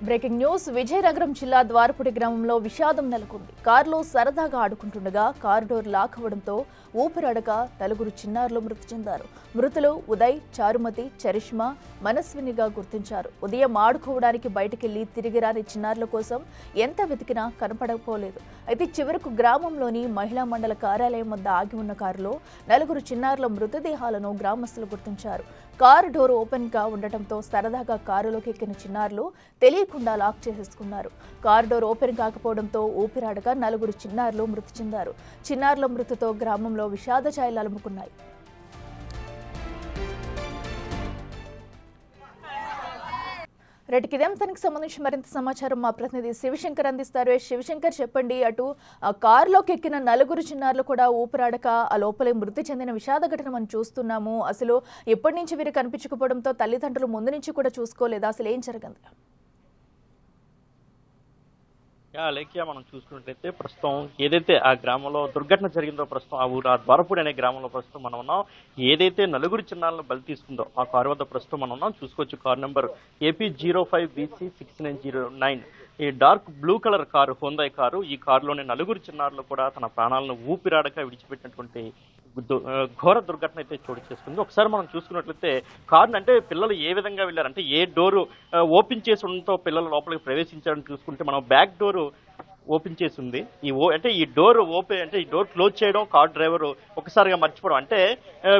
Breaking news Vizianagaram జిల్లా ద్వారపుడి గ్రామంలో విషాదం నెలకొంది. కారులో సరదాగా ఆడుకుంటుండగా కారు డోర్ లాక్ అవ్వడంతో ఊపిరాడక నలుగురు చిన్నారులు మృతి చెందారు. మృతులు ఉదయ్, చారుమతి, చరిష్మా, మనస్వినిగా గుర్తించారు. ఉదయం ఆడుకోవడానికి బయటకెళ్లి తిరిగి రాని చిన్నారుల కోసం ఎంత వెతికినా కనపడకపోలేదు. అయితే చివరకు గ్రామంలోని మహిళా మండల కార్యాలయం వద్ద ఆగి ఉన్న కారులో నలుగురు చిన్నారుల మృతదేహాలను గ్రామస్తులు గుర్తించారు. కారు డోర్ ఓపెన్ గా ఉండటంతో సరదాగా కారులోకి ఎక్కిన చిన్నారులు తెలియకుండా లాక్ చేసేసుకున్నారు. కారు డోర్ ఓపెన్ కాకపోవడంతో ఊపిరాడగా నలుగురు చిన్నారులు మృతి చెందారు. చిన్నారుల మృతితో గ్రామంలో విషాద ఛాయలు అలుముకున్నాయి. రెడ్డికి ఇదేంతానికి సంబంధించి మరింత సమాచారం మా ప్రతినిధి శివశంకర్ అందిస్తారు. శివశంకర్, చెప్పండి. అటు ఆ కారులోకి ఎక్కిన నలుగురు చిన్నారులు కూడా ఊపిరాడక ఆ లోపలే మృతి చెందిన విషాద ఘటన మనం చూస్తున్నాము. అసలు ఎప్పటి నుంచి వీరు కనిపించకపోవడంతో తల్లిదండ్రులు ముందు నుంచి కూడా చూసుకోలేదా? అసలు ఏం జరిగింది? లేఖ్య మనం చూసుకున్నట్లయితే ప్రస్తుతం ఏదైతే ఆ గ్రామంలో దుర్ఘటన జరిగిందో, ప్రస్తుతం ఆ ఊరు ఆ ద్వారపూడి అనే గ్రామంలో ప్రస్తుతం మనం ఉన్నాం. ఏదైతే నలుగురు చిన్నారులను బలి తీసుకుందో ఆ కారు వద్ద ప్రస్తుతం మనం ఉన్నాం. చూసుకోవచ్చు, కారు నెంబర్ AP05BC6909. ఈ dark blue colour car, Hyundai car. ఈ కారులోని నలుగురు చిన్నారులు కూడా తన ప్రాణాలను ఊపిరాడక విడిచిపెట్టినటువంటి ఘోర దుర్ఘటన అయితే చోటు చేసుకుంది. ఒకసారి మనం చూసుకున్నట్లయితే కారుని అంటే పిల్లలు ఏ విధంగా వెళ్ళారంటే ఏ డోరు ఓపెన్ చేసి ఉండడంతో పిల్లలు లోపలికి ప్రవేశించారని చూసుకుంటే మనం బ్యాక్ డోరు ఓపెన్ చేసి ఉంది. అంటే ఈ డోర్ ఓపెన్ అంటే ఈ డోర్ క్లోజ్ చేయడం కార్ డ్రైవర్ ఒకసారిగా మర్చిపోవడం. అంటే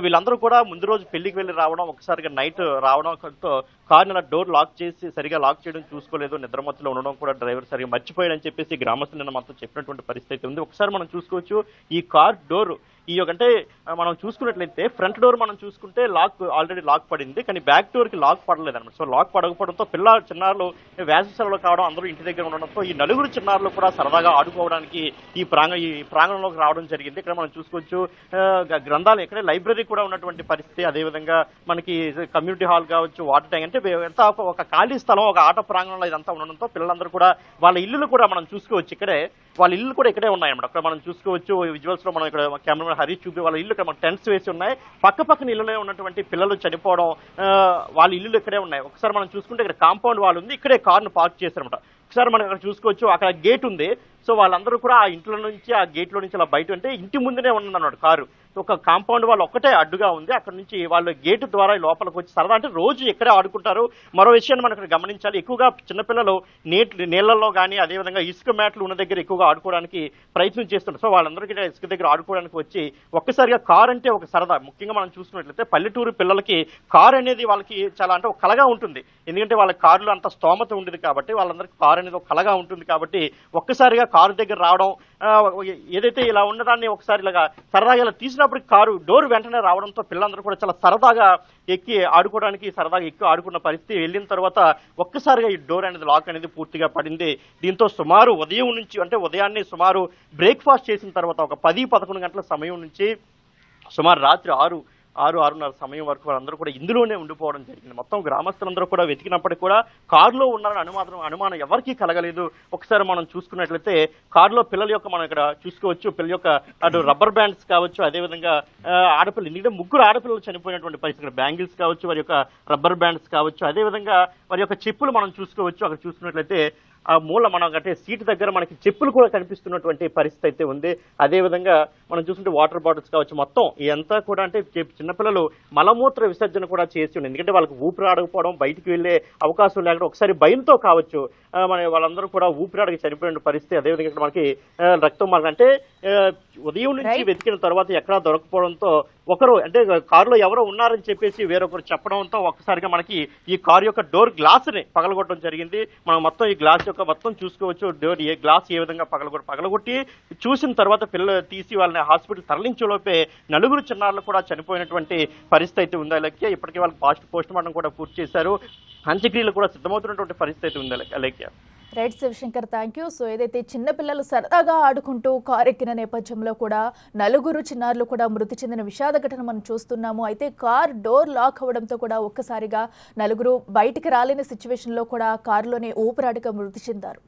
వీళ్ళందరూ కూడా ముందు రోజు పెళ్లికి వెళ్ళి రావడం, ఒకసారిగా నైట్ రావడంతో కార్ని అలా డోర్ లాక్ చేసి సరిగా లాక్ చేయడం చూసుకోలేదు. నిద్రమత్తులో ఉండడం కూడా డ్రైవర్ సరిగా మర్చిపోయాడని చెప్పేసి గ్రామస్తులు నిన్న మనతో చెప్పినటువంటి పరిస్థితి ఉంది. ఒకసారి మనం చూసుకోవచ్చు, ఈ కార్ డోర్ అంటే మనం చూసుకున్నట్లయితే ఫ్రంట్ డోర్ మనం చూసుకుంటే ఆల్రెడీ లాక్ పడింది, కానీ బ్యాక్ డోర్ కి లాక్ పడలేదు అనమాట. సో లాక్ పడకపోవడంతో చిన్నారులు వేసవి సెలవులు కావడం, అందరూ ఇంటి దగ్గర ఉండడంతో ఈ నలుగురు చిన్నారులు కూడా సరదాగా ఆడుకోవడానికి ఈ ప్రాంగణంలోకి రావడం జరిగింది. ఇక్కడ మనం చూసుకోవచ్చు, గ్రంథాలు ఎక్కడ లైబ్రరీ కూడా ఉన్నటువంటి పరిస్థితి. అదేవిధంగా మనకి కమ్యూనిటీ హాల్ కావచ్చు, వాటర్ ట్యాంక్, అంటే ఎంత ఒక ఖాళీ స్థలం, ఒక ఆట ప్రాంగణంలో ఇదంతా ఉండడంతో పిల్లలందరూ కూడా వాళ్ళ ఇల్లులు కూడా మనం చూసుకోవచ్చు. వాళ్ళ ఇల్లు కూడా ఇక్కడే ఉన్నాయన్నమాట. అక్కడ మనం చూసుకోవచ్చు విజువల్స్ లో, మనం ఇక్కడ కెమెరా హరి చూపి వాళ్ళ ఇల్లు ఇక్కడ టెంట్స్ వేసి ఉన్నాయి. పక్కన ఇళ్ళలో ఉన్నటువంటి పిల్లలు చనిపోవడం, వాళ్ళ ఇల్లు ఇక్కడే ఉన్నాయి. ఒకసారి మనం చూసుకుంటే ఇక్కడ కాంపౌండ్ వాల్ ఉంది, ఇక్కడే కార్ను పార్క్ చేశారన్నమాట. ఒకసారి మనం ఇక్కడ చూసుకోవచ్చు, అక్కడ గేట్ ఉంది. సో వాళ్ళందరూ కూడా ఆ ఇంట్లో నుంచి, ఆ గేట్ లో నుంచి అలా బయట, అంటే ఇంటి ముందునే ఉన్నదన్నమాట కారు. ఒక కాంపౌండ్ వాళ్ళు ఒక్కటే అడ్డుగా ఉంది. అక్కడ నుంచి వాళ్ళు గేటు ద్వారా లోపలికి వచ్చి సరదా, అంటే రోజు ఎక్కడే ఆడుకుంటారు. మరో విషయాన్ని మనం ఇక్కడ గమనించాలి, ఎక్కువగా చిన్నపిల్లలు నీళ్లలో కానీ అదేవిధంగా ఇసుక మ్యాట్లు ఉన్న దగ్గర ఎక్కువగా ఆడుకోవడానికి ప్రయత్నం చేస్తుంటారు. సో వాళ్ళందరికీ ఇసుక దగ్గర ఆడుకోవడానికి వచ్చి ఒక్కసారిగా కార్ అంటే ఒక సరదా. ముఖ్యంగా మనం చూసుకున్నట్లయితే పల్లెటూరు పిల్లలకి కార్ అనేది వాళ్ళకి చాలా అంటే ఒక కలగా ఉంటుంది. ఎందుకంటే వాళ్ళ కారులో అంత స్తోమత ఉండేది కాబట్టి, వాళ్ళందరికీ కార్ అనేది ఒక కలగా ఉంటుంది కాబట్టి ఒక్కసారిగా కారు దగ్గర రావడం, ఏదైతే ఇలా ఉన్నదాన్ని ఒకసారి ఇలాగా సరదాగా ఇలా తీసినప్పుడు కారు డోర్ వెంటనే రావడంతో పిల్లలందరూ కూడా చాలా సరదాగా ఎక్కి ఆడుకున్న పరిస్థితి. వెళ్ళిన తర్వాత ఒక్కసారిగా ఈ డోర్ అనేది లాక్ అనేది పూర్తిగా పడింది. దీంతో సుమారు ఉదయాన్నే సుమారు బ్రేక్ఫాస్ట్ చేసిన తర్వాత ఒక 10-11 గంటల సమయం నుంచి సుమారు రాత్రి 6-6:30 సమయం వరకు వాళ్ళందరూ కూడా ఇందులోనే ఉండిపోవడం జరిగింది. మొత్తం గ్రామస్తులందరూ కూడా వెతికినప్పటికీ కూడా కారులో ఉన్నారని అనుమానం ఎవరికీ కలగలేదు. ఒకసారి మనం చూసుకున్నట్లయితే కారులో పిల్లల యొక్క, మనం ఇక్కడ చూసుకోవచ్చు, పిల్లల యొక్క అటు రబ్బర్ బ్యాండ్స్ కావచ్చు, అదేవిధంగా ఆడపిల్లలు, ఎందుకంటే ముగ్గురు ఆడపిల్లలు చనిపోయినటువంటి పరిస్థితి. బ్యాంగిల్స్ కావచ్చు, వారి యొక్క రబ్బర్ బ్యాండ్స్ కావచ్చు, అదేవిధంగా వారి యొక్క చెప్పులు మనం చూసుకోవచ్చు. అక్కడ చూసుకున్నట్లయితే ఆ మూల మనం అంటే సీట్ దగ్గర మనకి చెప్పులు కూడా కనిపిస్తున్నటువంటి పరిస్థితి అయితే ఉంది. అదేవిధంగా మనం చూస్తుంటే వాటర్ బాటిల్స్ కావచ్చు, మొత్తం ఇదంతా కూడా అంటే చిన్నపిల్లలు మలమూత్ర విసర్జన కూడా చేసి ఉంది. ఎందుకంటే వాళ్ళకి ఊపిరాడకపోవడం, బయటికి వెళ్లే అవకాశం లేకుండా ఒకసారి భయంతో కావచ్చు వాళ్ళందరూ కూడా ఊపిరాడకి చనిపోయిన పరిస్థితి. అదేవిధంగా ఇక్కడ మనకి రక్తం అంటే ఉదయం నుంచి వెతికిన తర్వాత ఎక్కడా దొరకపోవడంతో ఒకరు అంటే కారులో ఎవరో ఉన్నారని చెప్పేసి వేరొకరు చెప్పడంతో ఒక్కసారిగా మనకి ఈ కారు యొక్క డోర్ గ్లాస్ ని పగలగొట్టడం జరిగింది. మనం మొత్తం ఈ గ్లాస్ యొక్క మొత్తం చూసుకోవచ్చు, డోర్ గ్లాస్ ఏ విధంగా పగలగొట్టి చూసిన తర్వాత పిల్లలు తీసి వాళ్ళని హాస్పిటల్ తరలించేలోపే నలుగురు చిన్నారులు కూడా చనిపోయినటువంటి పరిస్థితి అయితే ఉంది. అలాగే ఇప్పటికీ వాళ్ళకి పోస్ట్ మార్టం కూడా పూర్తి చేశారు. అంత్యక్రియలు కూడా సిద్ధమవుతున్నటువంటి పరిస్థితి అయితే ఉంది. అలాగే right Shivshankar, thank you. So ఏదైతే చిన్నపిల్లలు సరదాగా ఆడుకుంటూ కారు ఎక్కిన నేపథ్యంలో కూడా నలుగురు చిన్నారులు కూడా మృతి చెందిన విషాద ఘటన మనం చూస్తున్నాము. అయితే కార్ డోర్ లాక్ అవ్వడంతో కూడా ఒక్కసారిగా నలుగురు బయటికి రాలేని సిచ్యువేషన్లో కూడా కారులోనే ఊపిరాడక మృతి చెందారు.